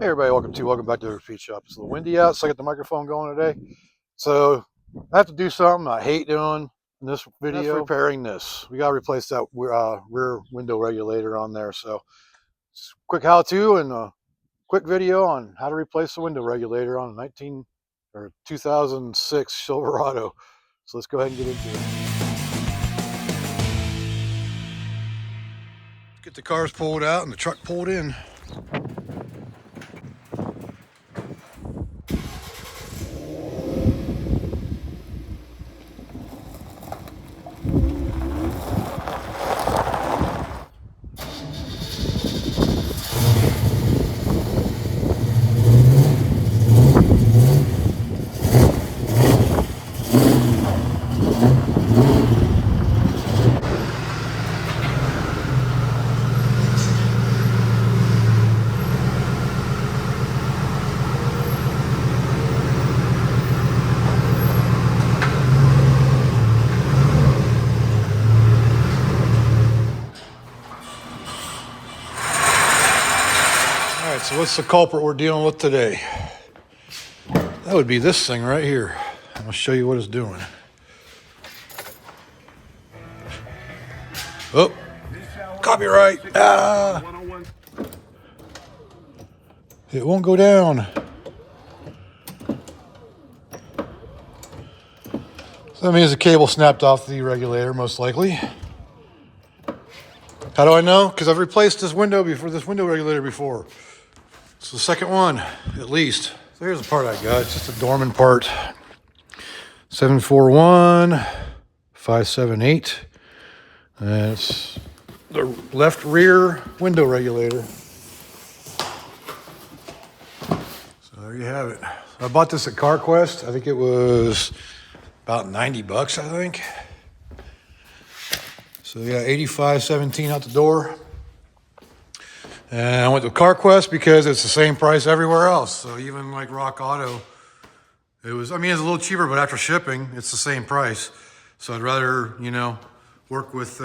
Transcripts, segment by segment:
Hey everybody, welcome back to the Speed Shop. It's a little windy out, so I got the microphone going today. So I have to do something I hate doing in this video. That's repairing this. We gotta replace that rear window regulator on there. So it's a quick how-to and a quick video on how to replace the window regulator on a 2006 Silverado. So let's go ahead and get into it. Let's get the cars pulled out and the truck pulled in. So what's the culprit we're dealing with today? That would be this thing right here. I'm gonna show you what it's doing. Oh, copyright. Ah, it won't go down. So that means the cable snapped off the regulator, most likely. How do I know? Because I've replaced this window regulator before. It's the second one, at least. So here's the part I got. It's just a Dorman part. 741578. And it's the left rear window regulator. So there you have it. I bought this at CarQuest. I think it was about 90 bucks, I think. So yeah, 8517 out the door. And I went to CarQuest because it's the same price everywhere else. So even like Rock Auto, it's a little cheaper, but after shipping, it's the same price. So I'd rather, work with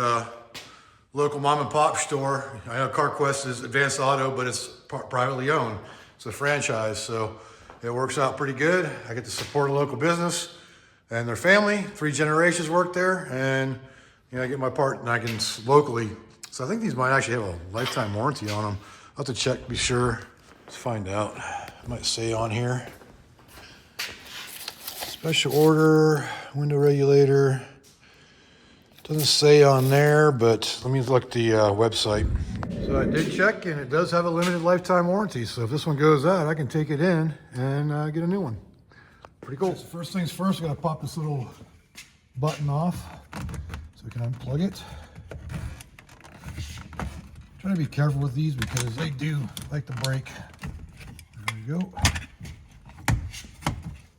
local mom and pop store. I know CarQuest is Advanced Auto, but it's privately owned. It's a franchise, so it works out pretty good. I get to support a local business and their family. 3 generations work there, and I get my part, and I can locally. So I think these might actually have a lifetime warranty on them. I'll have to check, be sure. Let's find out. It might say on here. Special order, window regulator. Doesn't say on there, but let me look at the website. So I did check, and it does have a limited lifetime warranty. So if this one goes out, I can take it in and get a new one. Pretty cool. So first things first, I gotta pop this little button off so we can unplug it. Try to be careful with these because they do like to break. There we go.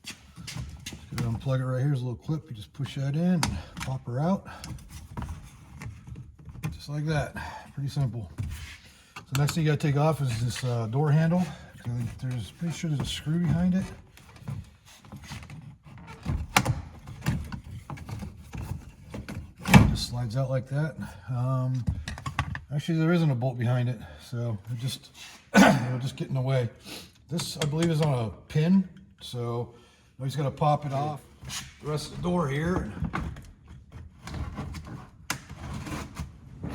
Just gonna unplug it right here. There's a little clip. You just push that in and pop her out. Just like that. Pretty simple. So next thing you gotta take off is this door handle. Pretty sure there's a screw behind it. It just slides out like that. Actually, there isn't a bolt behind it, so it just just get in the way. This, I believe, is on a pin, so I'm just gonna pop it off. The rest of the door here.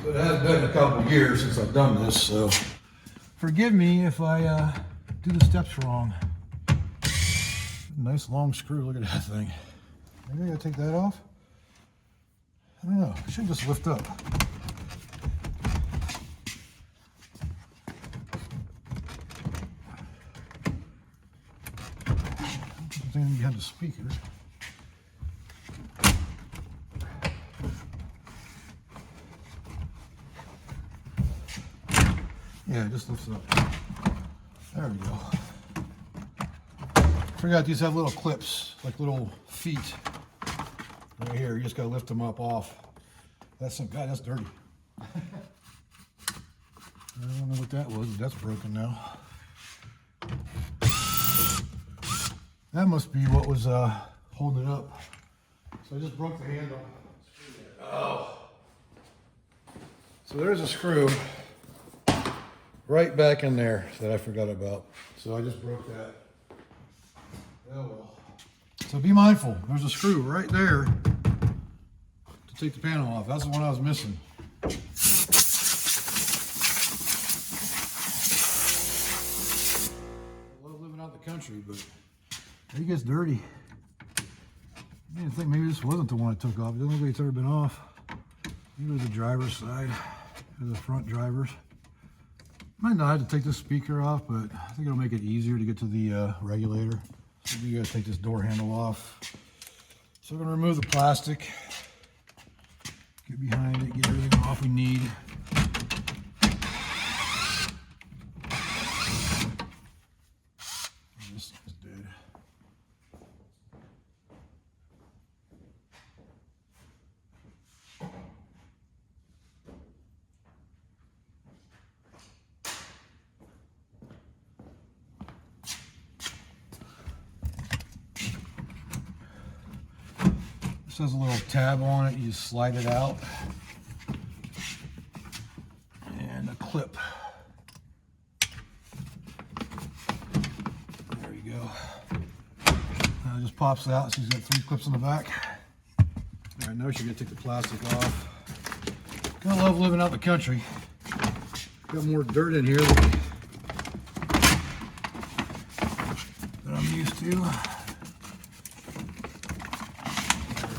So it has been a couple years since I've done this, so forgive me if I do the steps wrong. Nice long screw. Look at that thing. Maybe I gotta take that off. I don't know. It should just lift up. Behind the speaker. Yeah, it just lifts up. There we go. Forgot these have little clips, like little feet right here. You just gotta lift them up off. That's dirty. I don't know what that was, but that's broken now. That must be what was holding it up. So I just broke the handle. Oh. So there's a screw. right back in there that I forgot about. So I just broke that. Oh well. So be mindful. There's a screw right there to take the panel off. That's the one I was missing. I love living out in the country, but it gets dirty. I didn't think maybe this wasn't the one I took off. It doesn't look like it's ever been off. Maybe it was the driver's side, or the front driver's. Might not have to take this speaker off, but I think it'll make it easier to get to the regulator. So we gotta take this door handle off. So we're gonna remove the plastic, get behind it, get everything off we need. This is dead. This has a little tab on it. You just slide it out. And a clip. There you go. Now it just pops out. So he's got 3 clips on the back. All right, now you're gonna take the plastic off. Kinda love living out in the country. Got more dirt in here than I'm used to.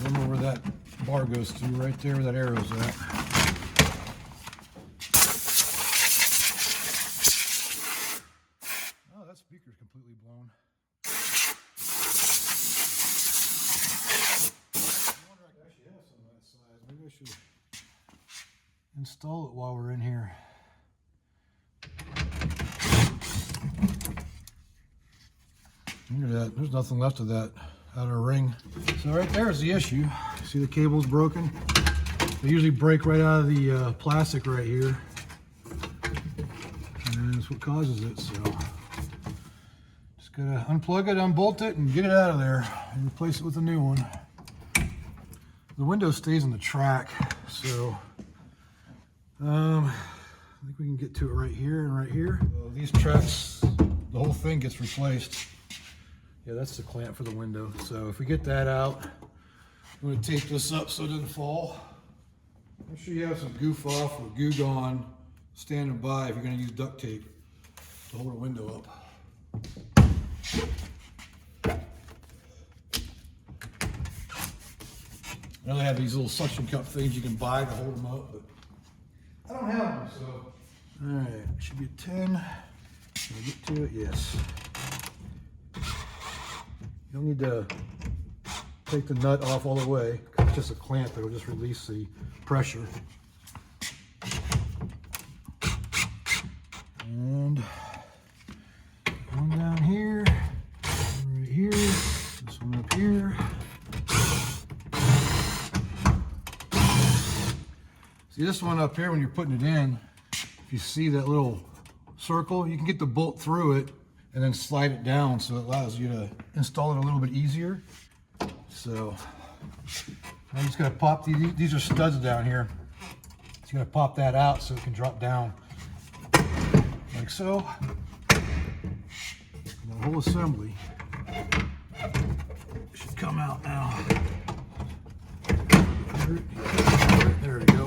Remember where that bar goes to, right there where that arrow's at. Oh, that speaker's completely blown. I wonder if I actually have some of that size. Maybe I should install it while we're in here. Look at that. There's nothing left of that outer ring. So right there's the issue. See the cable's broken? They usually break right out of the plastic right here. And that's what causes it. So just gotta unplug it, unbolt it, and get it out of there and replace it with a new one. The window stays on the track, so I think we can get to it right here and right here. So these tracks, the whole thing gets replaced. Yeah, that's the clamp for the window. So if we get that out, I'm going to tape this up so it doesn't fall. Make sure you have some goof off or goo gone standing by if you're going to use duct tape to hold the window up. I know they have these little suction cup things you can buy to hold them up, but I don't have them, so. All right, should be a 10. Can I get to it? Yes. You don't need to take the nut off all the way. It's just a clamp that will just release the pressure. And one down here, one right here, this one up here. See this one up here when you're putting it in, if you see that little circle, you can get the bolt through it and then slide it down so it allows you to install it a little bit easier. So I'm just gonna pop these are studs down here. Just gonna pop that out so it can drop down like so. And the whole assembly should come out now. There we go.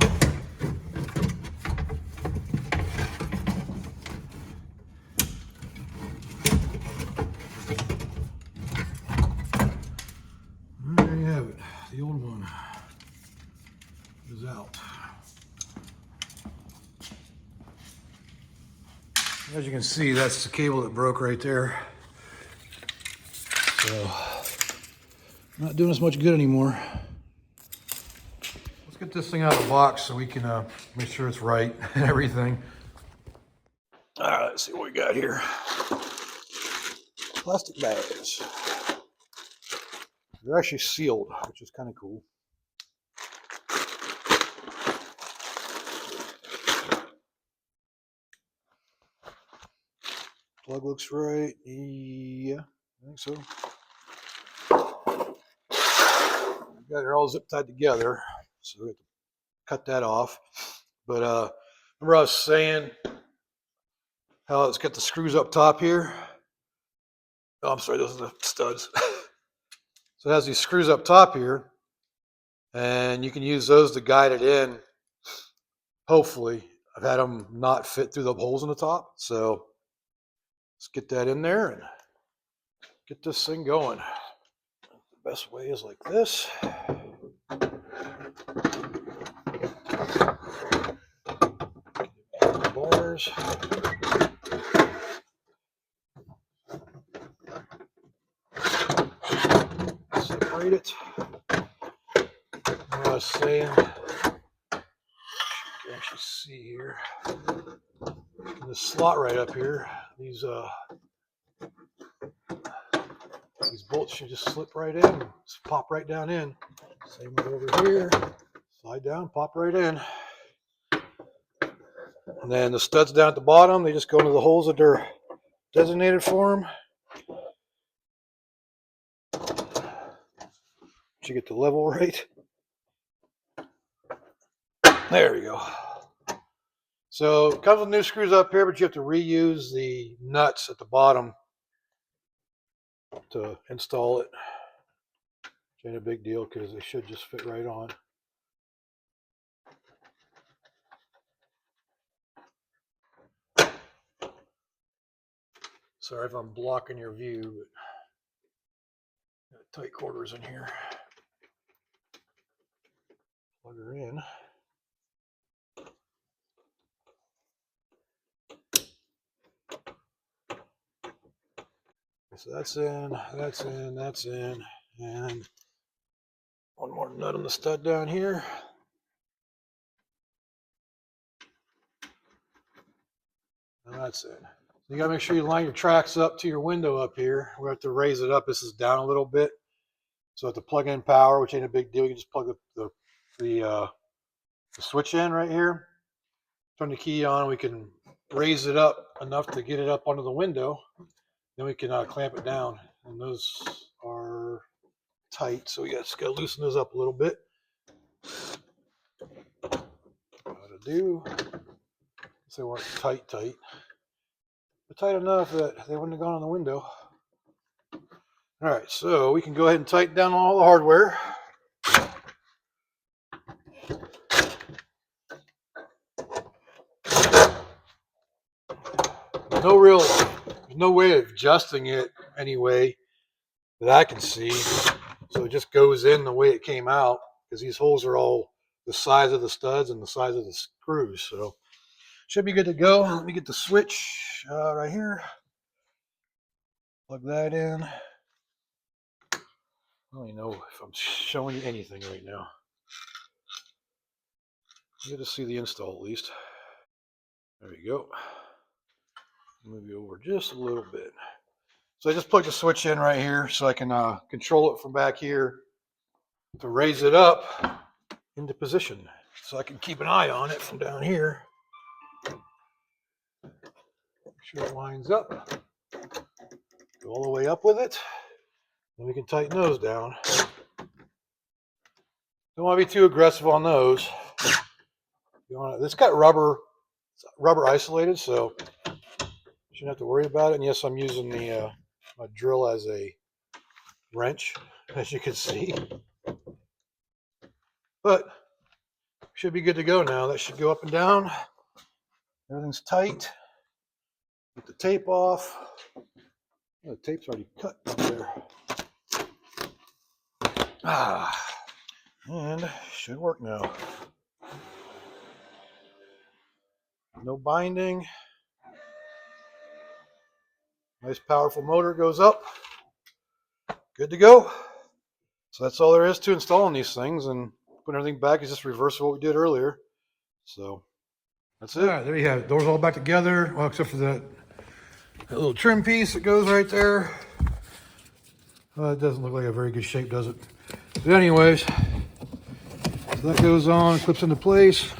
The old one is out. As you can see, that's the cable that broke right there. So, not doing us much good anymore. Let's get this thing out of the box so we can make sure it's right and everything. All right, let's see what we got here. Plastic bags. They're actually sealed, which is kind of cool. Plug looks right. Yeah, I think so. We've got it all zip tied together, so we have to cut that off. But remember I was saying how it's got the screws up top here. Oh, I'm sorry, those are the studs. So it has these screws up top here, and you can use those to guide it in. Hopefully, I've had them not fit through the holes in the top. So let's get that in there and get this thing going. The best way is like this. Bars. Separate it. I was saying, you can actually see here, in the slot right up here, these bolts should just slip right in, just pop right down in. Same way over here, slide down, pop right in. And then the studs down at the bottom, they just go into the holes that they're designated for them. You get the level right. There we go. So it comes with new screws up here, but you have to reuse the nuts at the bottom to install it. Which ain't a big deal because they should just fit right on. Sorry if I'm blocking your view, but got tight quarters in here. Plug her in. So that's in, that's in, that's in, and one more nut on the stud down here. And that's in. You gotta make sure you line your tracks up to your window up here. We have to raise it up. This is down a little bit. So to plug in power, which ain't a big deal, you just plug the switch in right here. Turn the key on. We can raise it up enough to get it up onto the window. Then we can clamp it down. And those are tight, so we just gotta loosen those up a little bit. Gotta do. So they weren't tight. But tight enough that they wouldn't have gone on the window. All right, so we can go ahead and tighten down all the hardware. There's no way of adjusting it anyway that I can see. So it just goes in the way it came out because these holes are all the size of the studs and the size of the screws. So should be good to go. Let me get the switch right here. Plug that in. I don't even know if I'm showing you anything right now. You get to see the install at least. There you go. Move you over just a little bit. So I just plugged the switch in right here so I can control it from back here to raise it up into position. So I can keep an eye on it from down here. Make sure it lines up. Go all the way up with it. Then we can tighten those down. Don't want to be too aggressive on those. It's got rubber isolated, so shouldn't have to worry about it. And yes, I'm using the my drill as a wrench, as you can see. But should be good to go now. That should go up and down. Everything's tight. Get the tape off. Oh, the tape's already cut there. And should work now. No binding. Nice powerful motor goes up. Good to go. So that's all there is to installing these things, and putting everything back is just reverse what we did earlier. So that's it. All right, there you have it. Doors all back together. Well, except for that little trim piece that goes right there. It doesn't look like a very good shape, does it? But anyways, so that goes on, clips into place.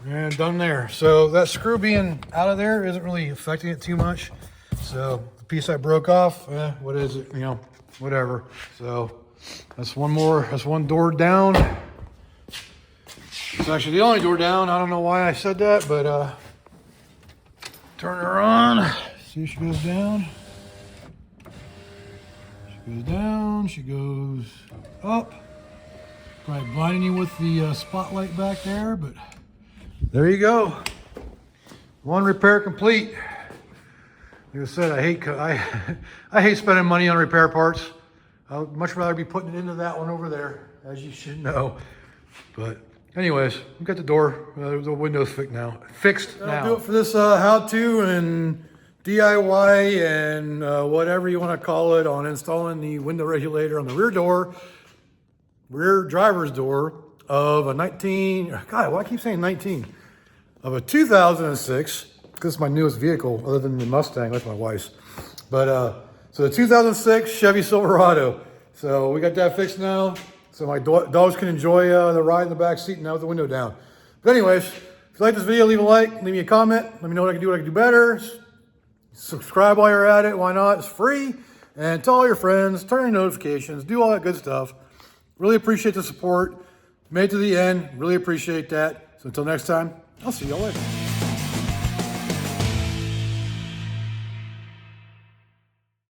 And done there. So that screw being out of there isn't really affecting it too much. So the piece I broke off, what is it? Whatever. So that's one door down. It's actually the only door down. I don't know why I said that, but turn her on. See if she goes down. She goes down. She goes up. Probably blinding you with the spotlight back there, but there you go. One repair complete. Like I said, I hate spending money on repair parts. I'd much rather be putting it into that one over there, as you should know. But anyways, we got the door, the windows fixed now. That'll do it for this how-to and DIY and whatever you want to call it on installing the window regulator on the rear driver's door of a God, why do I keep saying 19? Of a 2006, because it's my newest vehicle, other than the Mustang, that's my wife's. But so the 2006 Chevy Silverado. So we got that fixed now. So my dogs can enjoy the ride in the back seat now with the window down. But anyways, if you like this video, leave a like, leave me a comment. Let me know what I can do better. Subscribe while you're at it. Why not? It's free. And tell all your friends, turn on notifications, do all that good stuff. Really appreciate the support. Made it to the end. Really appreciate that. So until next time, I'll see y'all later.